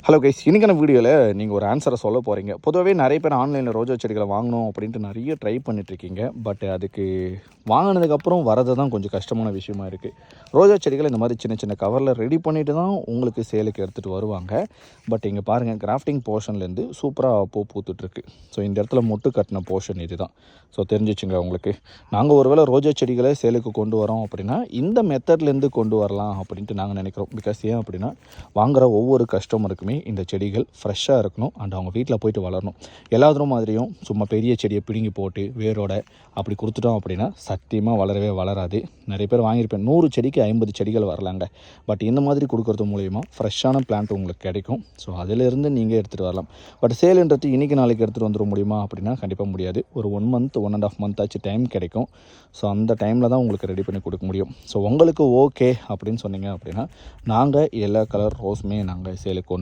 Hello guys, இன்றைக்கான வீடியோவில் நீங்கள் ஒரு ஆன்சரை சொல்ல போகிறீங்க. பொதுவாகவே நிறைய பேர் ஆன்லைனில் ரோஜா செடிகளை வாங்கணும் அப்படின்ட்டு நிறைய ட்ரை பண்ணிகிட்ருக்கீங்க. பட் அதுக்கு வாங்கினதுக்கப்புறம் வரது தான் கொஞ்சம் கஷ்டமான விஷயமா இருக்குது. ரோஜா செடிகளை இந்த மாதிரி சின்ன சின்ன கவரில் ரெடி பண்ணிவிட்டு தான் உங்களுக்கு சேலுக்கு எடுத்துகிட்டு வருவாங்க. பட் இங்கே பாருங்கள், கிராஃப்டிங் போர்ஷன்லேருந்து சூப்பராக பூ பூத்துட்ருக்கு. ஸோ இந்த இடத்துல மொட்டு கட்டின போர்ஷன் இது தான். ஸோ தெரிஞ்சிச்சுங்க உங்களுக்கு. நாங்கள் ஒருவேளை ரோஜா செடிகளை சேலுக்கு கொண்டு வரோம் அப்படின்னா இந்த மெத்தட்லேருந்து கொண்டு வரலாம் அப்படின்ட்டு நாங்கள் நினைக்கிறோம். பிகாஸ் ஏன் அப்படின்னா, வாங்குகிற ஒவ்வொரு கஸ்டமருக்குமே இந்த செடிகள் ஃப்ரெஷ்ஷாக இருக்கணும் அண்ட் அவங்க வீட்டில் போயிட்டு வளரணும். எல்லாரும் மாதிரியும் சும்மா பெரிய செடியை பிடுங்கி போட்டு வேரோட அப்படி கொடுத்துட்டோம் அப்படின்னா சத்தியமாக வளரவே வளராது. நிறைய பேர் வாங்கியிருப்பேன், 100 செடிக்கு 50 செடிகள் வரலாங்க. பட் இந்த மாதிரி கொடுக்குறது மூலயமா ஃப்ரெஷ்ஷான பிளான்ட் உங்களுக்கு கிடைக்கும். ஸோ அதிலிருந்து நீங்கள் எடுத்துகிட்டு வரலாம். பட் சேலுன்றது இன்றைக்கி நாளைக்கு எடுத்துகிட்டு வந்துட முடியுமா அப்படின்னா கண்டிப்பாக முடியாது. ஒரு 1 மந்த் 1.5 மந்த் ஆச்சு டைம் கிடைக்கும். ஸோ அந்த டைமில் தான் உங்களுக்கு ரெடி பண்ணி கொடுக்க முடியும். ஸோ உங்களுக்கு ஓகே அப்படின்னு சொன்னீங்க அப்படின்னா நாங்கள் எல்லா கலர் ரோஸுமே நாங்கள் சேலுக்கு